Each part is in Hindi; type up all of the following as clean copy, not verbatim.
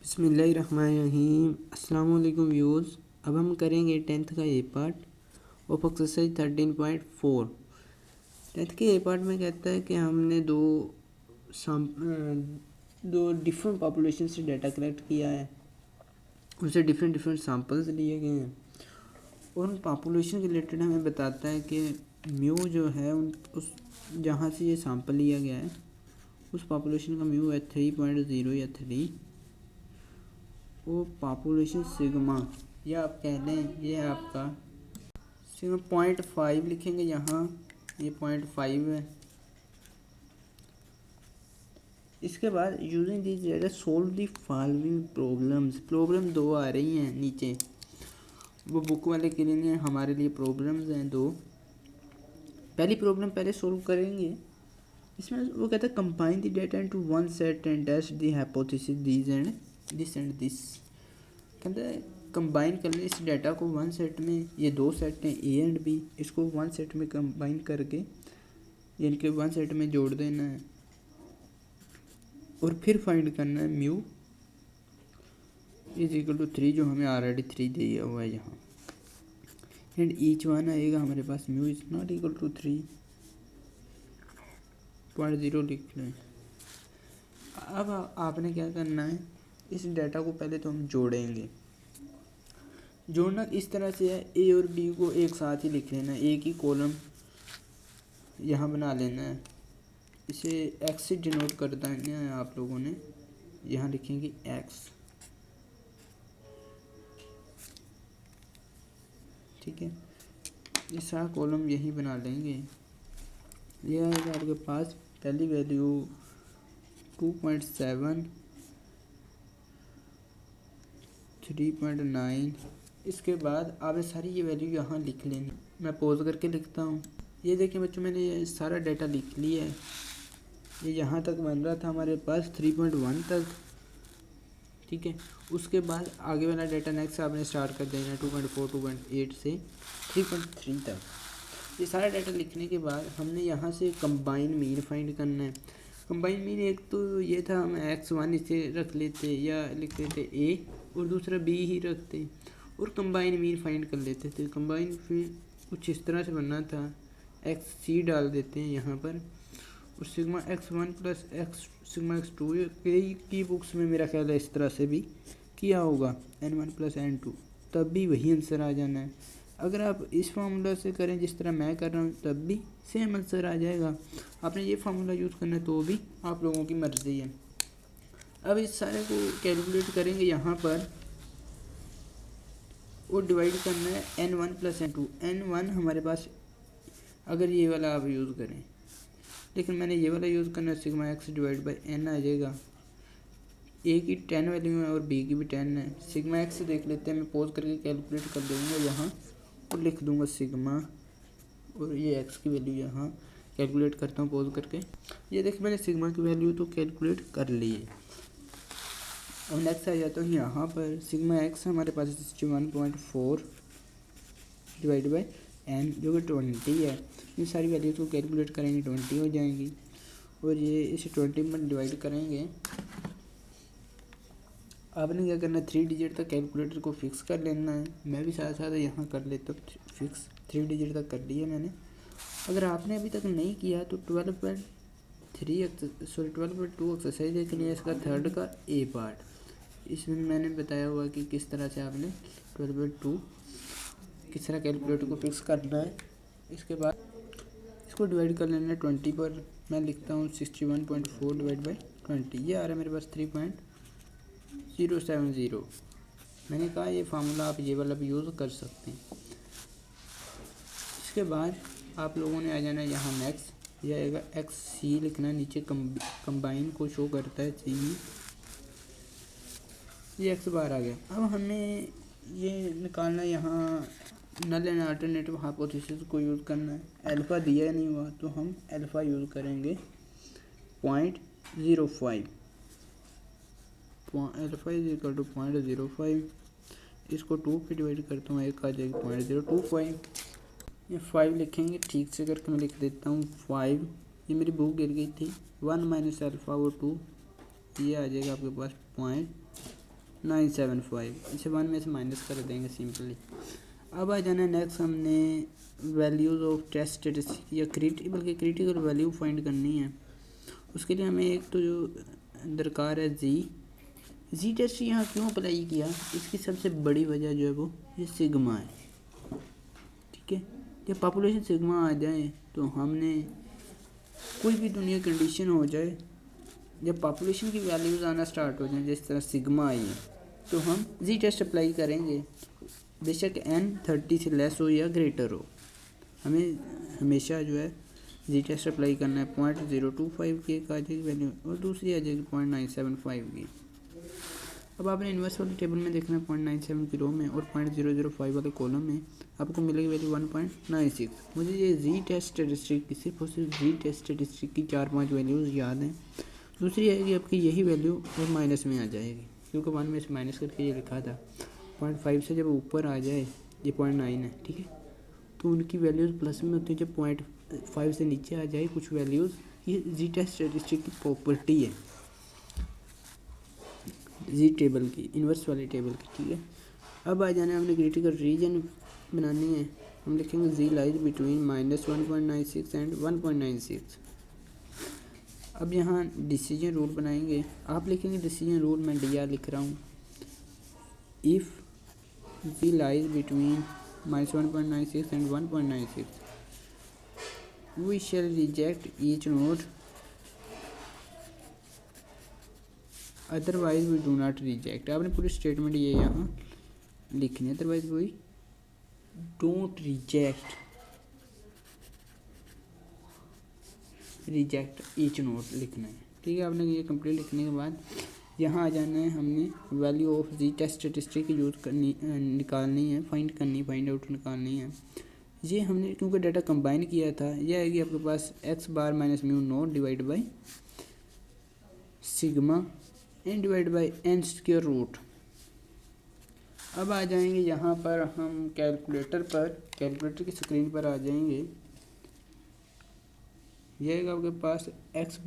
बिस्मिल्लाहिर्रहमानिर्रहीम। अस्सलाम वालेकुम व्यूअर्स। अब हम करेंगे 10th का ए पार्ट ऑफ एक्सरसाइज 13.4। 10th के ए पार्ट में कहता है कि हमने दो डिफरेंट पॉपुलेशन से डाटा कलेक्ट किया है, उनसे डिफरेंट सैंपल्स लिए गए हैं और उन पॉपुलेशन के रिलेटेड हमें बताता है कि म्यू जो है उस जहाँ से ये सैंपल लिया गया है उस पॉपुलेशन का म्यू है 3.0 या 3। वो पॉपुलेशन सिग्मा या आप कह लें ये आपका सिग्मा 0.5 लिखेंगे, यहाँ ये 0.5 है। इसके बाद using this data solve the following problem दो आ रही हैं नीचे, वो बुक वाले के लिए नहीं, हमारे लिए प्रॉब्लम्स हैं दो। पहली प्रॉब्लम पहले सोल्व करेंगे। इसमें वो कहता है combine the data into one set and test the hypothesis this and this. कहता है कंबाइन कर लें इस डाटा को वन सेट में, ये दो सेट हैं ए एंड बी, इसको वन सेट में कंबाइन करके यानी कि वन सेट में जोड़ देना है और फिर फाइंड करना है म्यू इज इक्वल टू 3, जो हमें ऑलरेडी 3 दिया हुआ है यहाँ। एंड ईच वन आएगा हमारे पास mu is not equal to 3.0 लिख लें। अब आपने क्या करना है, इस डाटा को पहले तो हम जोड़ेंगे। जोड़ना इस तरह से है, ए और बी को एक साथ ही लिख लेना है, एक ही कॉलम यहाँ बना लेना है। इसे एक्स से डिनोट कर देना है आप लोगों ने, यहाँ लिखेंगे एक्स, ठीक है। ये सारा कॉलम यही बना लेंगे। ये आएगा आपके पास पहली वैल्यू 2.7, 3.9। इसके बाद आपने सारी ये वैल्यू यहाँ लिख लेनी। मैं पॉज करके लिखता हूँ। ये देखिए बच्चों, मैंने ये सारा डाटा लिख लिया है। ये यहाँ तक बन रहा था हमारे पास 3.1 तक, ठीक है। उसके बाद आगे वाला डाटा नेक्स्ट आपने स्टार्ट कर देना 2.4, 2.8 से 3.3 तक। ये सारा डाटा लिखने के बाद हमने यहाँ से कंबाइन मीन फाइंड करना है। कंबाइन मीन एक तो ये था, हम x1 इसे रख लेते या लिख लेते a और दूसरा b ही रखते और कंबाइन मीन फाइंड कर लेते थे। कंबाइन मीन कुछ इस तरह से बनना था, xc डाल देते हैं यहाँ पर और sigma x1 plus x sigma x2, कई बुक्स में मेरा ख्याल है इस तरह से भी किया होगा, n1 प्लस n2, तब भी वही आंसर आ जाना है। अगर आप इस फार्मूला से करें जिस तरह मैं कर रहा हूँ तब भी सेम आंसर आ जाएगा। आपने ये फार्मूला यूज़ करना है तो भी आप लोगों की मर्ज़ी है। अब इस सारे को कैलकुलेट करेंगे यहाँ पर और डिवाइड करना है n1 प्लस n2। n1 हमारे पास अगर ये वाला आप यूज़ करें, लेकिन मैंने ये वाला यूज़ करना है, sigma x divide by n आ जाएगा। ए की 10 वैल्यू है और बी की भी 10 है। सिग्मा x से देख लेते हैं, मैं पॉज करके कैलकुलेट कर दूँगा यहाँ और लिख दूँगा सिग्मा और ये x की वैल्यू यहाँ कैलकुलेट करता हूँ पॉज करके। ये देख मैंने सिग्मा की वैल्यू तो कैलकुलेट कर ली है। अब नेक्स्ट आ जाता हूँ यहाँ पर, सिग्मा x हमारे पास 61.4 डिवाइड बाई n जो कि 20 है। ये सारी वैल्यूज को कैलकुलेट करेंगे 20 हो जाएंगी और ये इसे 20 में डिवाइड करेंगे। आपने क्या करना है, 3 डिजिट तक कैलकुलेटर को फिक्स कर लेना है। मैं भी साथ साथ यहाँ कर लेता हूँ फिक्स, 3 डिजिट तक कर लिया मैंने। अगर आपने अभी तक नहीं किया तो 12.2 एक्सरसाइज देख लिया, इसका थर्ड का ए पार्ट। इसमें मैंने बताया हुआ कि किस तरह से आपने 12.2 किस तरह कैलकुलेटर को फिक्स करना है। इसके बाद इसको डिवाइड कर लेना है 20 पर। मैं लिखता हूँ 61.4 डिवाइड बाई 20, ये आ रहा है मेरे पास 3.070। मैंने कहा ये फार्मूला आप ये वाला भी यूज़ कर सकते हैं। इसके बाद आप लोगों ने आ जाना है यहाँ नेक्स्ट, यह आएगा XC लिखना है, नीचे कंबाइन को शो करता है C में, ये x बार आ गया। अब हमें ये निकालना है, यहाँ नल एंड अल्टरनेटिव हाइपोथेसिस को यूज़ करना है। अल्फ़ा दिया नहीं हुआ तो हम अल्फ़ा यूज़ करेंगे 0.05, अल्फ़ा इज इक्वल टू 0.05। इसको 2 पे डिवाइड करता हूँ, एक आ जाएगी 0.025। ये 5 लिखेंगे, ठीक से करके मैं लिख देता हूँ 5। ये मेरी बुक गिर गई थी, 1 माइनस अल्फ़ा वो 2, ये आ जाएगा आपके पास 975, इसे 1 में से माइनस कर देंगे सिंपली। अब आ जाना नेक्स्ट, हमने वैल्यूज़ ऑफ टेस्ट स्टेटिस्टिक या क्रिटिकल वैल्यू फाइंड करनी है। उसके लिए हमें एक तो जो दरकार है जी टेस्ट यहाँ क्यों अप्लाई किया, इसकी सबसे बड़ी वजह जो है वो ये सिग्मा है। ठीक है, जब पॉपुलेशन सिग्मा आ जाए तो हमने कोई भी दुनिया कंडीशन हो जाए, जब पॉपुलेशन की वैल्यूज़ आना स्टार्ट हो जाए जिस तरह सिग्मा आई है, तो हम जी टेस्ट अप्लाई करेंगे, बेशक n 30 से लेस हो या ग्रेटर हो, हमें हमेशा जो है जी टेस्ट अप्लाई करना है। 0.025 की एक आ जाएगी वैल्यू और दूसरी आ जाएगी 0.975 की। अब आपने इन्वर्स वाली टेबल में देखना है 0.97 की रो में और 0.005 वाले कॉलम में आपको मिलेगी वैल्यू 1.96। मुझे ये जी टेस्ट स्टेटिस्टिक की सिर्फ और सिर्फ जी टेस्ट स्टेटिस्टिक की 4-5 वैल्यूज़ याद हैं। दूसरी आएगी आपकी यही वैल्यू और माइनस में आ जाएगी, क्योंकि 1 में से माइनस करके ये लिखा था। 0.5 से जब ऊपर आ जाए, ये 0.9 है, ठीक है, तो उनकी वैल्यूज़ प्लस में होती है। जब 0.5 से नीचे आ जाए कुछ वैल्यूज़, ये जी टेस्ट स्टेटिस्टिक की प्रॉपर्टी है जी टेबल की, इन्वर्स वाली टेबल की। ठीक है, अब आ जाना है हमने क्रिटिकल रीजन बनानी है। हम लिखेंगे जी लाइज बिटवीन -1.96 एंड 1.96। अब यहाँ डिसीजन रूल बनाएंगे। आप लिखेंगे डिसीजन रूल, मैं डी लिख रहा हूँ। If G lies between -1.96 and 1.96 we shall reject H naught, otherwise we do not reject. आपने पूरी स्टेटमेंट ये यहाँ लिखनी है, otherwise we don't reject H naught लिखना है। ठीक है, आपने ये कंप्लीट लिखने के बाद यहाँ आ जाना है, हमने value of G test statistic use करनी निकालनी है, फाइंड आउट निकालनी है। ये हमने क्योंकि डाटा कंबाइन किया था, यह आएगी आपके पास x bar minus mu naught divide by sigma N divide by N square root. अब आ जाएंगे यहाँ पर हम कैलकुलेटर की स्क्रीन पर आ जाएंगे। यह आएगा आपके पास x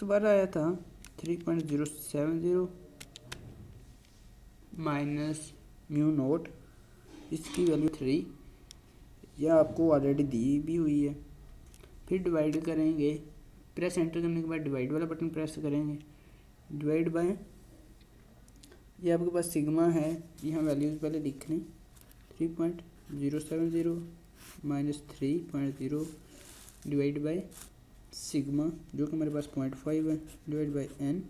बार आया था 3.070 माइनस म्यू नोट, इसकी वैल्यू 3, यह आपको ऑलरेडी दी भी हुई है। फिर डिवाइड करेंगे, प्रेस एंटर करने के बाद डिवाइड वाला बटन प्रेस करेंगे, डिवाइड बाय ये आपके पास सिग्मा है, यहाँ वैल्यूज़ पहले लिख लें 3.070 माइनस 3.0 डिवाइड बाय सिग्मा जो कि हमारे पास 0.5 है, डिवाइड बाय n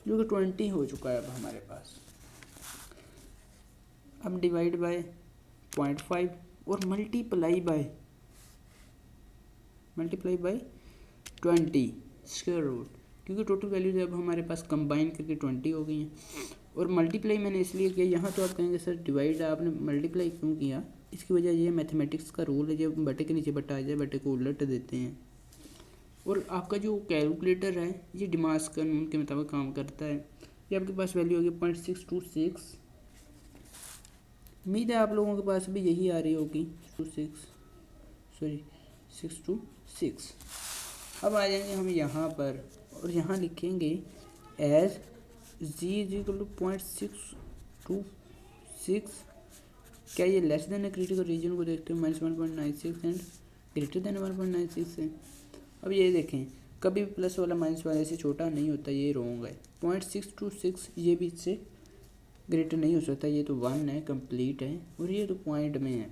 जो कि 20 हो चुका है अब हमारे पास। अब डिवाइड बाय 0.5 और मल्टीप्लाई बाय 20 स्क्वायर रूट, क्योंकि टोटल वैल्यूज अब हमारे पास कंबाइन करके 20 हो गई हैं। और मल्टीप्लाई मैंने इसलिए किया, यहाँ तो आप कहेंगे सर डिवाइड आपने मल्टीप्लाई क्यों किया, इसकी वजह ये मैथमेटिक्स का रूल है, जब बटे के नीचे बटा आ जाए बटे को उलट देते हैं। और आपका जो कैलकुलेटर है ये डिमास कानून के मुताबिक काम करता है। ये आपके पास वैल्यू होगी 0.626, उम्मीद है आप लोगों के पास भी यही आ रही होगी 626। अब आ जाएंगे हम यहाँ पर और यहाँ लिखेंगे as G is equal to 0.626। क्या ये लेस देन क्रिटिकल रीजन को देखते हैं -1.96 एंड ग्रेटर देन 1.96 है। अब ये देखें, कभी प्लस वाला माइनस वाले से छोटा नहीं होता, ये रॉन्ग है। 0.626 ये भी इससे ग्रेटर नहीं हो सकता, ये तो 1 है, कंप्लीट है, और ये तो पॉइंट में है।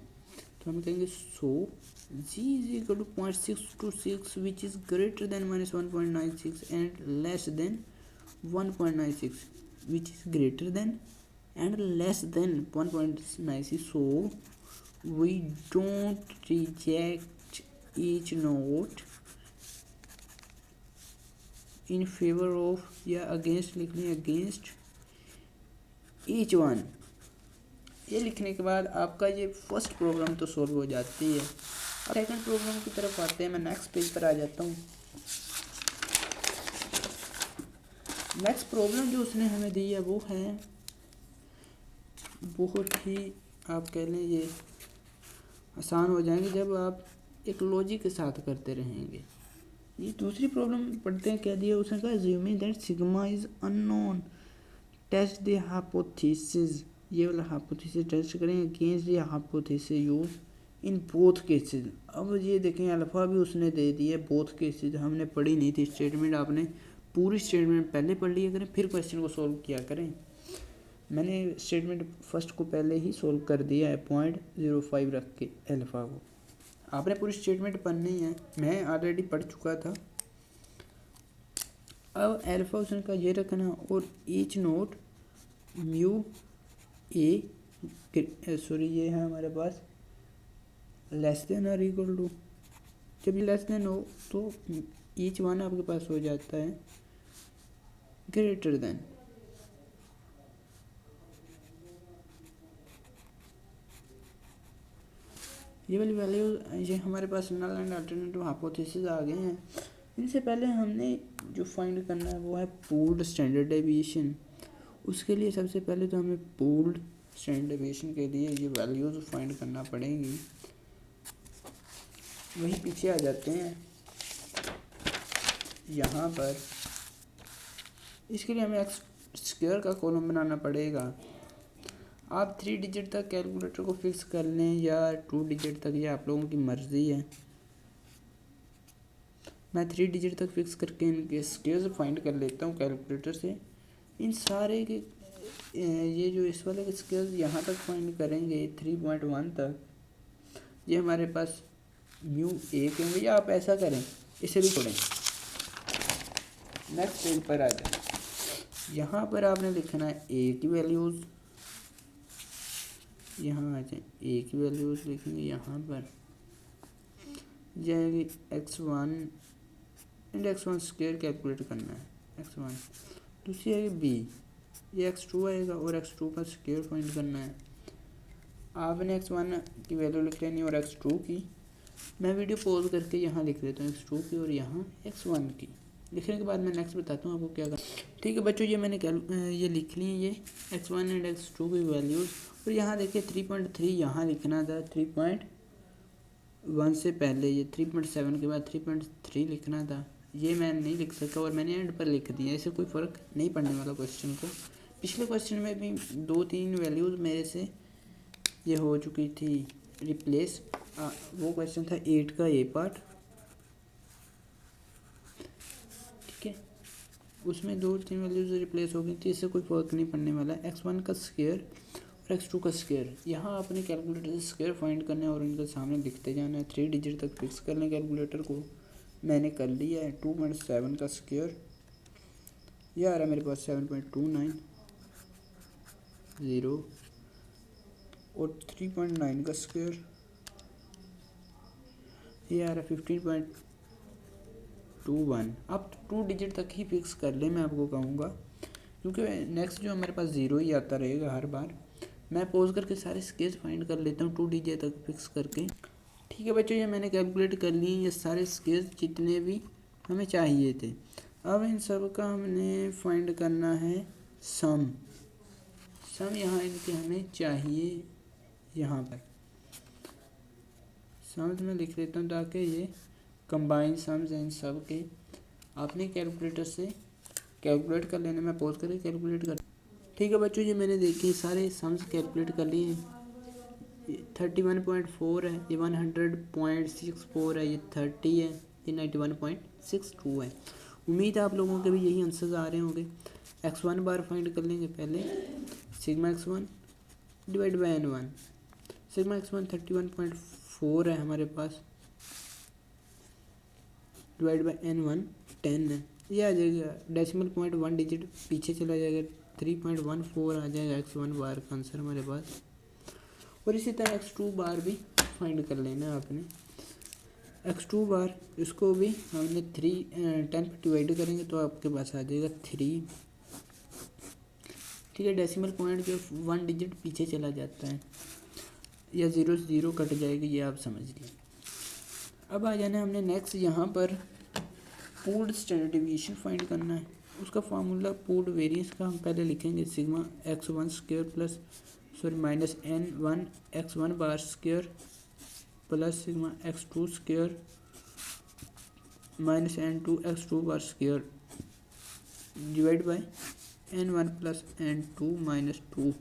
तो हम कहेंगे so Z is equal to 0.626 which is greater than -1.96 and less than 1.96 which is greater than and less than 1.96। So we don't reject H naught in favour of या अगेंस्ट लिख लें, अगेंस्ट ईच वन। ये लिखने के बाद आपका ये फर्स्ट प्रॉब्लम तो सॉल्व हो जाती है। अब सेकंड प्रॉब्लम की तरफ आते हैं। मैं नेक्स्ट पेज पर आ जाता हूँ। नेक्स्ट प्रॉब्लम जो उसने हमें दी है वो है बहुत ही, आप कह लें ये आसान हो जाएंगे जब आप एक लॉजिक के साथ करते रहेंगे। ये दूसरी प्रॉब्लम पढ़ते हैं, क्या दिया उसने कहा, assuming that sigma is unknown test the hypothesis, ये वाला हाइपोथेसिस टेस्ट करें against the hypothesis use in both cases. अब ये देखें अल्फ़ा भी उसने दे दिया बोथ केसेस, हमने पढ़ी नहीं थी स्टेटमेंट, आपने पूरी स्टेटमेंट पहले पढ़ लिया करें फिर क्वेश्चन को सॉल्व किया करें। मैंने स्टेटमेंट फर्स्ट को पहले ही सॉल्व कर दिया है 0.05 रख के अल्फ़ा को। आपने पूरी स्टेटमेंट पढ़नी है, मैं ऑलरेडी पढ़ चुका था। अब अल्फ़ा उसने का ये रखना और each note mu A sorry ये है हमारे पास लेस देन और इक्वल टू, जब ये लेस देन हो तो ईच वन आपके पास हो जाता है ग्रेटर देन। ये वाली वैल्यू ये हमारे पास नल एंड अल्टरनेटिव हाइपोथेसिस आ गए हैं। इनसे पहले हमने जो फाइंड करना है वो है पूल्ड स्टैंडर्ड डेविएशन। उसके लिए सबसे पहले तो हमें पूल्ड स्टैंडर्ड डेविएशन के लिए ये वैल्यूज फाइंड करना पड़ेंगी। वही पीछे आ जाते हैं यहाँ पर। इसके लिए हमें एक्स स्क्वायर का कॉलम बनाना पड़ेगा। आप 3 डिजिट तक कैलकुलेटर को फिक्स कर लें या 2 डिजिट तक, ये आप लोगों की मर्ज़ी है। मैं 3 डिजिट तक फिक्स करके इनके स्क्वायर फाइंड कर लेता हूँ कैलकुलेटर से। इन सारे के ये जो इस वाले के स्क्वायर यहाँ तक फाइंड करेंगे 3.1 तक, ये हमारे पास म्यू ए के होंगे। या आप ऐसा करें, इसे भी पढ़ें, नेक्स्ट पेज पर आ जाए। यहाँ पर आपने लिखना है ए की वैल्यूज़, यहाँ आ जाए ए की वैल्यूज़ लिखेंगे। यहाँ पर जाएगी x1 and x1 square calculate करना है x1। दूसरी आएगी b, ये x2 आएगा और x2 का स्क्वायर फाइंड करना है। आपने x1 की वैल्यू लिख लेनी और x2 की। मैं वीडियो पॉज करके यहाँ लिख लेता हूँ x2 की और यहाँ x1 की। लिखने के बाद मैं नेक्स्ट बताता हूँ आपको क्या करना। ठीक है बच्चों, ये मैंने ये लिख ली है ये x1 एंड x2 की वैल्यूज़। और यहाँ देखिए 3.3 यहाँ लिखना था, 3.1 से पहले ये 3.7 के बाद 3.3 लिखना था। ये मैं नहीं लिख सका और मैंने एंड पर लिख दिया। इससे कोई फ़र्क नहीं पड़ने वाला क्वेश्चन को। पिछले क्वेश्चन में भी 2-3 वैल्यूज़ मेरे से ये हो चुकी थी रिप्लेस। वो क्वेश्चन था 8 का ए पार्ट, ठीक है, उसमें 2-3 वैल्यूज़ रिप्लेस हो गई थी। इससे कोई फ़र्क नहीं पड़ने वाला। x1 का स्क्वायर और x2 का स्क्वायर, यहाँ आपने कैलकुलेटर से स्क्वायर फाइंड करना है और उनके सामने लिखते जाना है। 3 डिजिट तक फिक्स कर लें कैलकुलेटर को। मैंने कर लिया है 2.7 का स्क्वायर, यह आ रहा है मेरे पास 7.290 और 3.9 का स्क्वायर, ये आ रहा है 15.21। आप 2 डिजिट तक ही फिक्स कर लें, मैं आपको कहूँगा, क्योंकि नेक्स्ट जो हमारे पास 0 ही आता रहेगा हर बार। मैं पॉज करके सारे स्केच फाइंड कर लेता हूँ 2 डिजिट तक फिक्स करके। ठीक है बच्चों, ये मैंने कैलकुलेट कर लिए ये सारे स्केच जितने भी हमें चाहिए थे। अब इन सब का हमने फाइंड करना है सम। यहाँ इनके हमें चाहिए, यहाँ पर सम्स में लिख लेता हूँ ताकि ये कंबाइन सम्स इन सब के आपने कैलकुलेटर से कैलकुलेट कर लेने। मैं पॉज करके कैलकुलेट कर। ठीक है बच्चों, ये मैंने देखिए सारे सम्स कैलकुलेट कर लिए। 31.4 है, ये 100.64 है, ये 30 है, ये 91.62 है। उम्मीद है आप लोगों के भी यही आंसर्स आ रहे होंगे। x1 बार फाइंड कर लेंगे पहले, sigma x1 divide by n1। Sigma x1 31.4 है हमारे पास, डिवाइड बाई n1 10 है। ये आ जाएगा डेसिमल पॉइंट 1 डिजिट पीछे चला जाएगा, 3.14 आ जाएगा x1 बार का आंसर हमारे पास। और इसी तरह x2 बार भी फाइंड कर लेना है आपने। x2 बार इसको भी हमने 10 पर डिवाइड करेंगे तो आपके पास आ जाएगा 3। ठीक है, डेसिमल पॉइंट जो 1 डिजिट पीछे चला जाता है या 0 से 0 कट जाएगा, ये आप समझ लीजिए। अब आ जाना है हमने नेक्स्ट, यहाँ पर पूल्ड स्टैंडर्ड डेविएशन फाइंड करना है। उसका फार्मूला पूल्ड वेरिएंस का हम पहले लिखेंगे, sigma x1 square plus minus n1 x1 bar square plus sigma x2 square minus n2 x2 bar square divide by n1 plus n2 minus 2।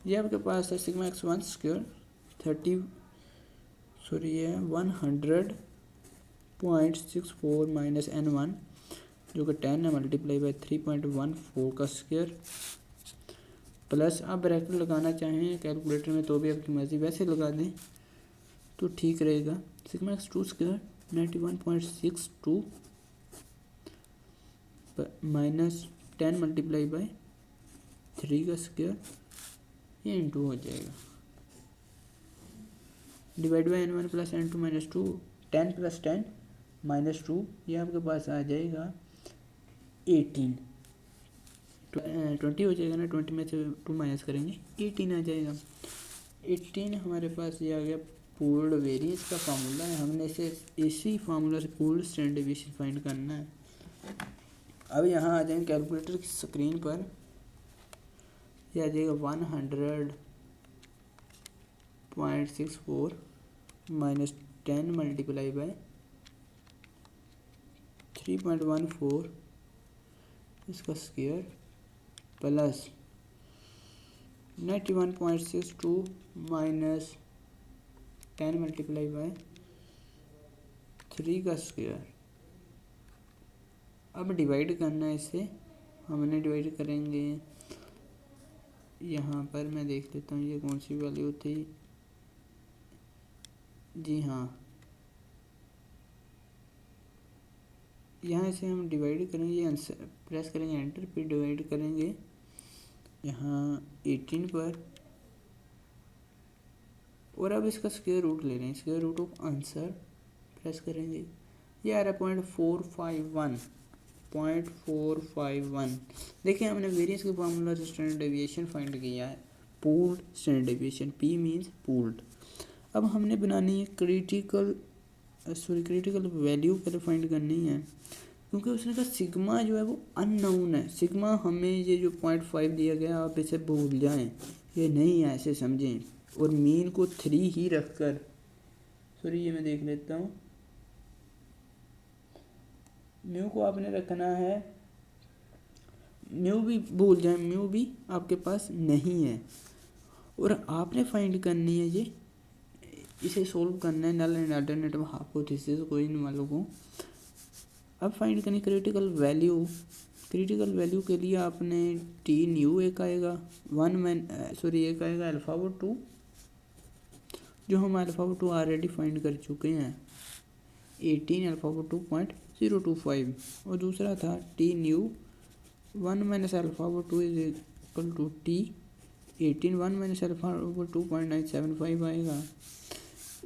ये आपके पास है sigma x1 square 100.64 minus n1 जो कि 10 है मल्टीप्लाई बाई 3.14 का स्क्वायर प्लस आप ब्रैकेट लगाना चाहें कैलकुलेटर में तो भी आपकी मर्ज़ी, वैसे लगा दें तो ठीक रहेगा। Sigma x2 square 91.62 minus 10 multiply by 3 का स्क्वायर, ये इंटू हो जाएगा divide by n1 plus n2 minus 2, 10 plus 10 minus 2, ये आपके पास आ जाएगा 18। 20 हो जाएगा ना, 20 में से 2 माइनस करेंगे 18 आ जाएगा। 18 हमारे पास ये आ गया पूल्ड वेरिएंस का फार्मूला है। हमने इसी फार्मूला से पूल्ड स्टैंडर्ड डेविएशन फाइंड करना है। अब यहाँ आ जाएंगे कैलकुलेटर की स्क्रीन पर, ये आ जाएगा 100.64 माइनस 10 मल्टीप्लाई बाई 3.14 इसका square plus 91.62 minus 10 multiply by 3 का स्क्वायर। अब डिवाइड करना है इसे, हमने डिवाइड करेंगे यहाँ पर, मैं देख लेता हूँ ये कौन सी वैल्यू थी। जी हाँ, यहाँ से हम डिवाइड करेंगे, आंसर प्रेस करेंगे एंटर, फिर डिवाइड करेंगे यहाँ 18 पर और अब इसका स्क्वायर रूट ले रहे हैं, square root of answer press करेंगे, ये आ रहा है 0.451। देखिए हमने वेरिएंस के फार्मूला से स्टैंडर्ड डेविएशन फाइंड किया है, pooled standard deviation, P means pooled. अब हमने बनानी है क्रिटिकल वैल्यू पहले फाइंड करनी है, क्योंकि उसने कहा सिग्मा जो है वो अननोन है। सिग्मा हमें ये जो 0.5 दिया गया आप इसे भूल जाएं, ये नहीं है, ऐसे समझें। और मीन को 3 ही रखकर, सॉरी ये मैं देख लेता हूँ, म्यू को आपने रखना है, म्यू भी भूल जाए, म्यू भी आपके पास नहीं है और आपने फाइंड करनी है ये, इसे सोल्व करना है नल एंड अल्टरनेटिव हाइपोथेसिस को इन वालों को। अब फाइंड करनी क्रिटिकल वैल्यू। क्रिटिकल वैल्यू के लिए आपने टी न्यू एक आएगा एक आएगा अल्फ़ा/2, जो हम अल्फ़ा/2 ऑलरेडी फाइंड कर चुके हैं 18 अल्फ़ा/2.025, और दूसरा था टी न्यू 1 माइनस अल्फ़ा/2 is equal to T 18 1 minus अल्फ़ा/2.975 आएगा।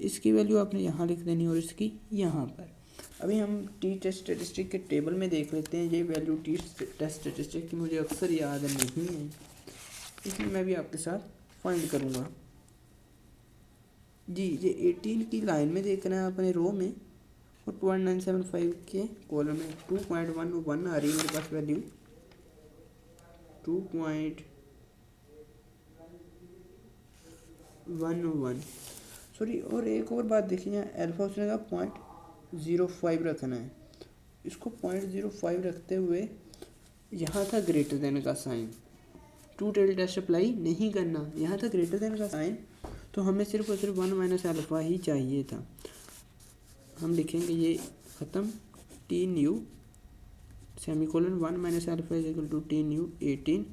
इसकी वैल्यू आपने यहाँ लिख देनी और इसकी यहाँ पर। अभी हम टी टेस्ट स्टैटिस्टिक के टेबल में देख लेते हैं। ये वैल्यू टी टेस्ट स्टैटिस्टिक की मुझे अक्सर याद नहीं है, इसलिए मैं भी आपके साथ फाइंड करूँगा। जी ये 18 की लाइन में देखना है अपने रो में और 0.975 के कॉलम में 2.11 आ रही है मेरे पास वैल्यू, 2.11। सॉरी, और एक और बात देखिए, यहाँ अल्फ़ा उसने कहा 0.05 रखना है, इसको 0.05 रखते हुए यहाँ था ग्रेटर देन का sign, two tail test apply नहीं करना, यहाँ था ग्रेटर देन का साइन, तो हमें सिर्फ और सिर्फ 1 माइनस अल्फ़ा ही चाहिए था। हम लिखेंगे ये ख़त्म, T nu semicolon 1 minus alpha is equal to T nu 18,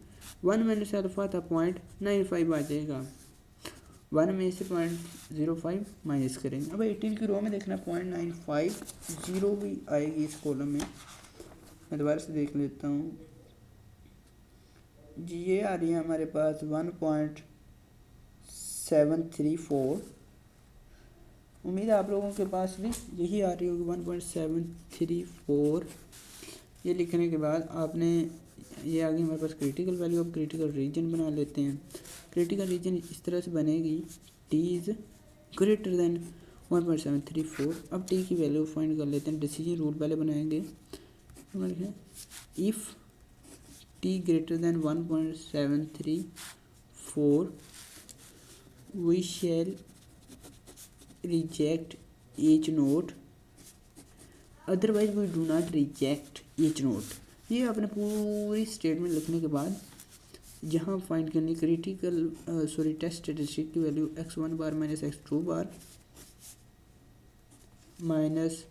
1 minus alpha था 0.95 आ जाएगा, 1 में से 0.05 माइनस करेंगे। अब 18 की रो में देखना 0.95 भी आएगी इस कॉलम में, मैं दोबारा से देख लेता हूँ जी, ये आ रही है हमारे पास 1.734, उम्मीद है आप लोगों के पास भी यही आ रही होगी 1.734। ये लिखने के बाद आपने, ये आ गई हमारे पास क्रिटिकल वैल्यू। अब क्रिटिकल रीजन बना लेते हैं। क्रिटिकल रीजन इस तरह से बनेगी, टी इज़ ग्रेटर देन 1.734। अब टी की वैल्यू फाइंड कर लेते हैं, डिसीजन रूल पहले बनाएंगे। If T greater than 1.734 we shall reject each node otherwise we do not reject H naught. ये आपने पूरी स्टेटमेंट लिखने के बाद जहाँ फाइंड करनी क्रिटिकल टेस्ट स्टेटिस्टिक की वैल्यू x1 बार माइनस x2 बार माइनस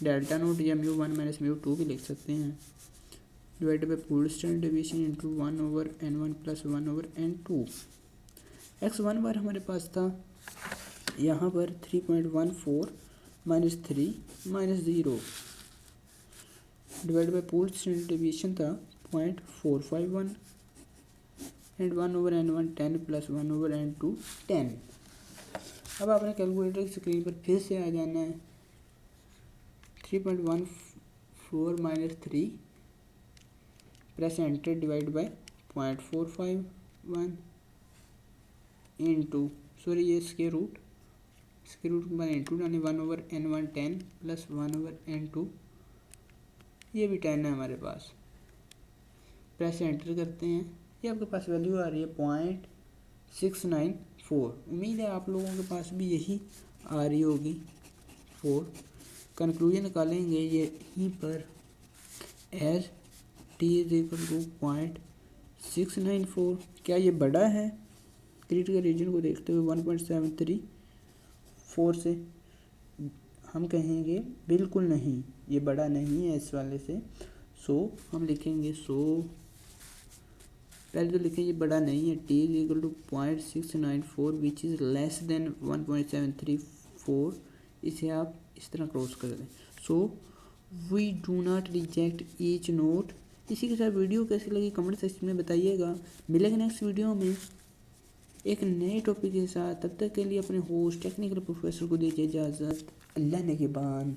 डेल्टा नोट या μ1 माइनस μ2 भी लिख सकते हैं, divided by pooled standard deviation into 1/n1 plus 1/n2। x1 बार हमारे पास था यहाँ पर 3.14 minus 3 minus 0, divide by pooled standard deviation था 0.451 एंड 1/n1 10 प्लस 1/n2 10। अब आपने कैलकुलेटर की स्क्रीन पर फिर से आ जाना है। 3.14 minus 3 press enter, divide by 0.451 into ये स्क्वायर रूट के बाद इंटू डालें 1/n1 10 प्लस 1/n2, ये भी 10 है हमारे पास। प्रेस एंटर करते हैं, ये आपके पास वैल्यू आ रही है 0.694। उम्मीद है आप लोगों के पास भी यही आ रही होगी 4। कंक्लूजन निकालेंगे यहीं पर as t is equal to 0.694। क्या ये बड़ा है? क्रिटिकल रीजन को देखते हुए 1.734 से हम कहेंगे बिल्कुल नहीं, ये बड़ा नहीं है इस वाले से। हम लिखेंगे पहले तो लिखेंगे बड़ा नहीं है, t is equal to 0.694 which is less than 1.734। इसे आप इस तरह क्रॉस कर दें। We do not reject H naught. इसी के साथ वीडियो कैसी लगी कमेंट सेक्शन में बताइएगा। मिलेंगे नेक्स्ट वीडियो में एक नए टॉपिक के साथ। तब तक के लिए अपने होस्ट टेक्निकल प्रोफेसर को दीजिए इजाज़त। अल्लाह ने के बाद।